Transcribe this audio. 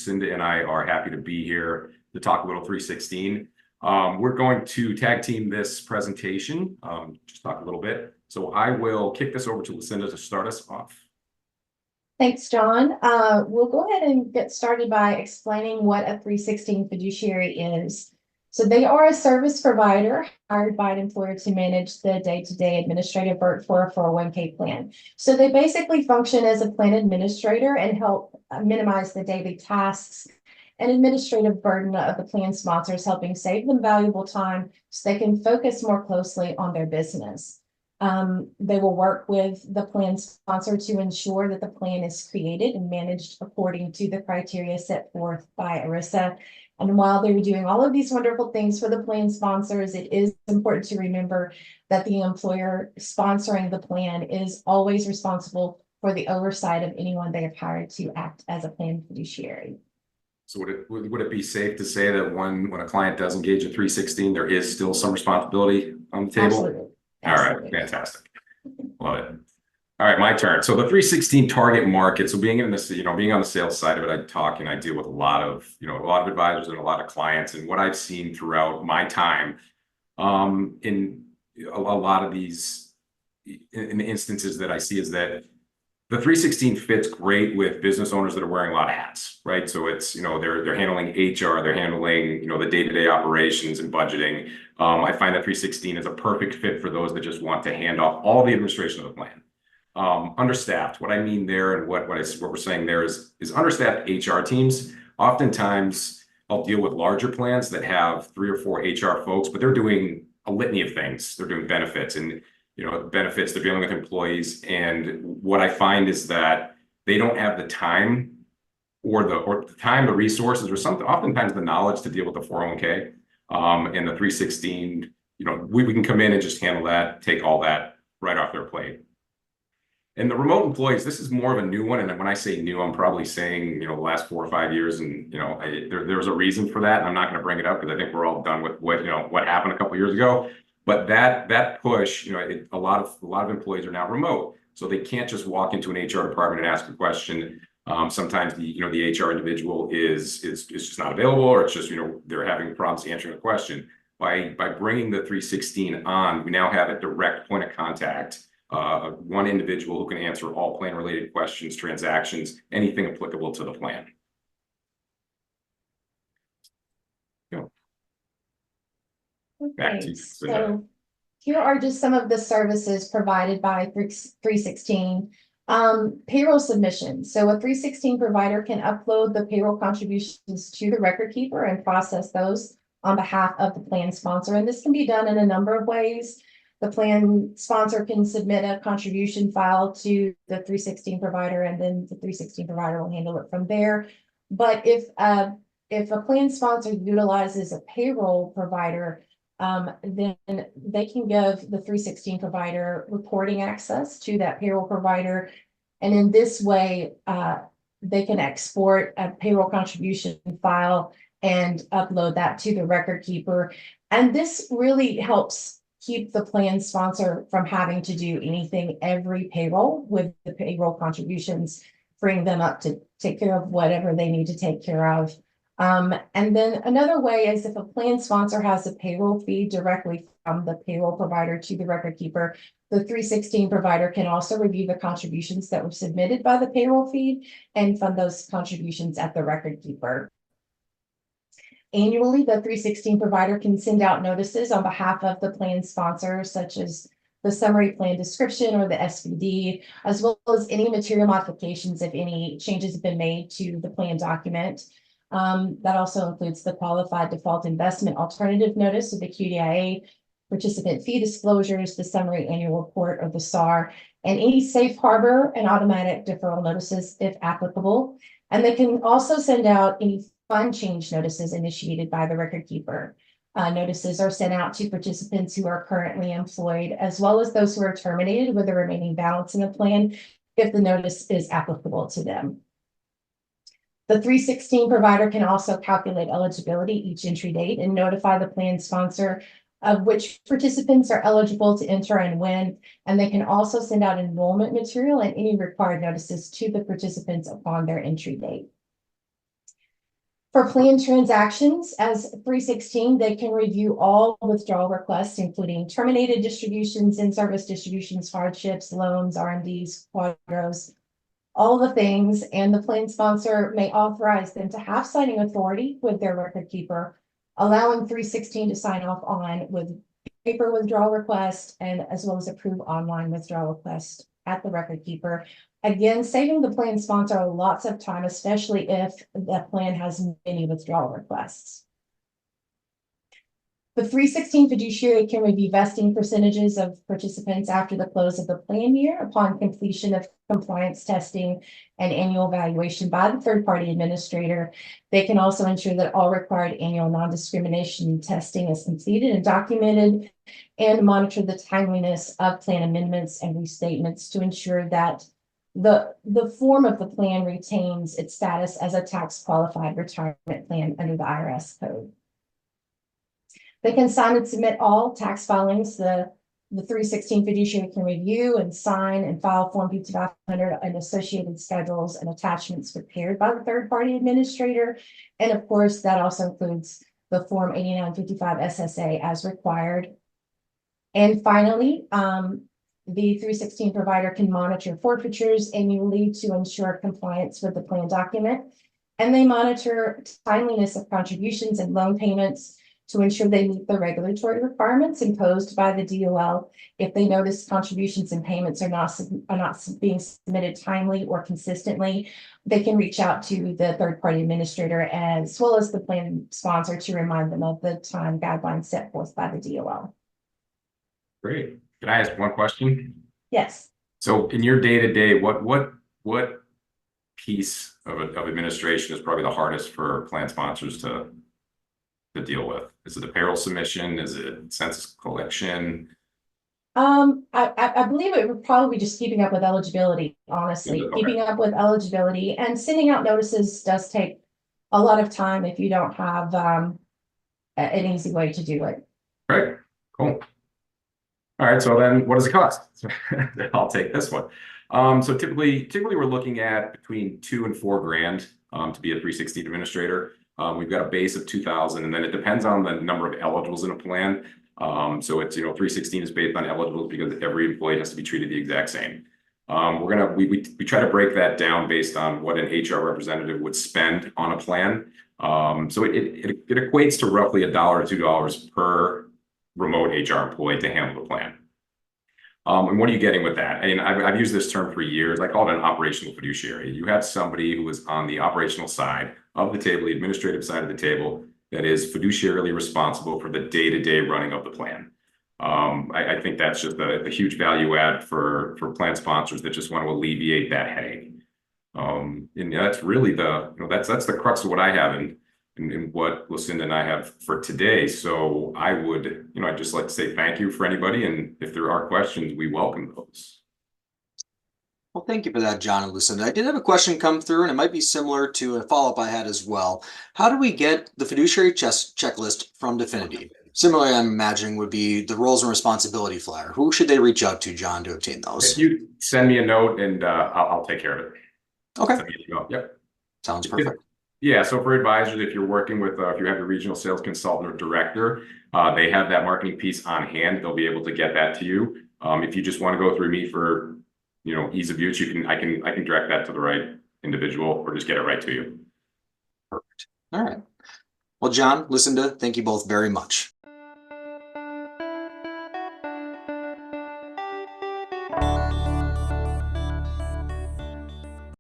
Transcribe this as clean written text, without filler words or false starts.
Lucinda and I are happy to be here to talk a little 316. We're going to tag team this presentation, just talk a little bit. So I will kick this over to Lucinda to start us off. Thanks, John. We'll go ahead and get started by explaining what a 316 fiduciary is. So they are a service provider hired by an employer to manage the day-to-day administrative work for a 401k plan. So they basically function as a plan administrator and help minimize the daily tasks and administrative burden of the plan sponsors, helping save them valuable time so they can focus more closely on their business. They will work with the plan sponsor to ensure that the plan is created and managed according to the criteria set forth by ERISA. And while they're doing all of these wonderful things for the plan sponsors, it is important to remember that the employer sponsoring the plan is always responsible for the oversight of anyone they have hired to act as a plan fiduciary. So would it be safe to say that when a client does engage in 316, there is still some responsibility on the table? Absolutely. All right, fantastic. Love it. All right, my turn. So the 316 target market. So being in this, being on the sales side of it, I talk and I deal with a lot of advisors and a lot of clients. And what I've seen throughout my time, in a lot of these in the instances that I see is that the 316 fits great with business owners that are wearing a lot of hats, right? So it's, they're handling HR, they're handling, the day-to-day operations and budgeting. I find that 316 is a perfect fit for those that just want to hand off all the administration of the plan. Understaffed, what I mean there and what we're saying there is understaffed HR teams. Oftentimes I'll deal with larger plans that have 3 or 4 HR folks, but they're doing a litany of things. They're doing benefits and benefits, they're dealing with employees. And what I find is that they don't have the time or the resources, or oftentimes the knowledge to deal with the 401k. And the 316, we can come in and just handle that, take all that right off their plate. And the remote employees, this is more of a new one. And when I say new, I'm probably saying, the last 4 or 5 years. And, there's a reason for that. And I'm not going to bring it up because I think we're all done with what happened a couple of years ago. But that push, a lot of employees are now remote, so they can't just walk into an HR department and ask a question. Sometimes the HR individual is just not available, or it's just they're having problems answering a question. By bringing the 316 on, we now have a direct point of contact, one individual who can answer all plan related questions, transactions, anything applicable to the plan. Back to you. So here are just some of the services provided by 316. Payroll submission. So a 316 provider can upload the payroll contributions to the record keeper and process those on behalf of the plan sponsor. And this can be done in a number of ways. The plan sponsor can submit a contribution file to the 316 provider, and then the 316 provider will handle it from there. But if a plan sponsor utilizes a payroll provider, then they can give the 316 provider reporting access to that payroll provider. And in this way, they can export a payroll contribution file and upload that to the record keeper. And this really helps keep the plan sponsor from having to do anything every payroll with the payroll contributions, freeing them up to take care of whatever they need to take care of. And then another way is if a plan sponsor has a payroll feed directly from the payroll provider to the record keeper, the 316 provider can also review the contributions that were submitted by the payroll feed and fund those contributions at the record keeper. Annually, the 316 provider can send out notices on behalf of the plan sponsor, such as the summary plan description or the SVD, as well as any material modifications if any changes have been made to the plan document. That also includes the qualified default investment alternative notice of the QDIA, participant fee disclosures, the summary annual report of the SAR, and any safe harbor and automatic deferral notices if applicable. And they can also send out any fund change notices initiated by the record keeper. Notices are sent out to participants who are currently employed, as well as those who are terminated with the remaining balance in the plan, if the notice is applicable to them. The 316 provider can also calculate eligibility each entry date and notify the plan sponsor of which participants are eligible to enter and when, and they can also send out enrollment material and any required notices to the participants upon their entry date. For plan transactions, as 316, they can review all withdrawal requests, including terminated distributions, in-service distributions, hardships, loans, RMDs, quadros, all the things, and the plan sponsor may authorize them to have signing authority with their record keeper, allowing 316 to sign off on with paper withdrawal request and as well as approve online withdrawal request at the record keeper. Again, saving the plan sponsor lots of time, especially if the plan has many withdrawal requests. The 316 fiduciary can review vesting percentages of participants after the close of the plan year upon completion of compliance testing and annual evaluation by the third-party administrator. They can also ensure that all required annual non-discrimination testing is completed and documented, and monitor the timeliness of plan amendments and restatements to ensure that the form of the plan retains its status as a tax qualified retirement plan under the IRS code. They can sign and submit all tax filings. The 316 fiduciary can review and sign and file Form P-500 and associated schedules and attachments prepared by the third-party administrator. And of course, that also includes the Form 8955 SSA as required. And finally, the 316 provider can monitor forfeitures annually to ensure compliance with the plan document. And they monitor timeliness of contributions and loan payments to ensure they meet the regulatory requirements imposed by the DOL. If they notice contributions and payments are not being submitted timely or consistently, they can reach out to the third-party administrator as well as the plan sponsor to remind them of the time guidelines set forth by the DOL. Great. Can I ask one question? Yes. So in your day-to-day, what piece of administration is probably the hardest for plan sponsors to deal with? Is it the payroll submission? Is it census collection? I believe it would probably be just keeping up with eligibility, honestly. Okay. Keeping up with eligibility and sending out notices does take a lot of time if you don't have an easy way to do it. Great. Cool. All right, so then what does it cost? I'll take this one. So typically we're looking at between $2,000 and $4,000 to be a 316 administrator. We've got a base of 2,000, and then it depends on the number of eligibles in a plan. So it's 316 is based on eligibles because every employee has to be treated the exact same. We try to break that down based on what an HR representative would spend on a plan. So it equates to roughly $1 or $2 per remote HR employee to handle the plan. And what are you getting with that? And I've used this term for years. I call it an operational fiduciary. You have somebody who is on the operational side of the table, the administrative side of the table, that is fiduciarily responsible for the day-to-day running of the plan. I think that's just a huge value add for plan sponsors that just want to alleviate that headache. And that's really that's the crux of what I have and what Lucinda and I have for today. So I would, I'd just like to say thank you for anybody. And if there are questions, we welcome those. Well, thank you for that, John and Lucinda. I did have a question come through, and it might be similar to a follow-up I had as well. How do we get the fiduciary checklist from Definiti? Similarly, I'm imagining would be the roles and responsibility flyer. Who should they reach out to, John, to obtain those? If you send me a note and I'll take care of it. Okay. Yep. Sounds perfect. Yeah, so for advisors, if you're working with, if you have a regional sales consultant or director, they have that marketing piece on hand. They'll be able to get that to you. If you just want to go through me for, ease of use, I can direct that to the right individual or just get it right to you. Perfect. All right. Well, John, Lucinda, thank you both very much.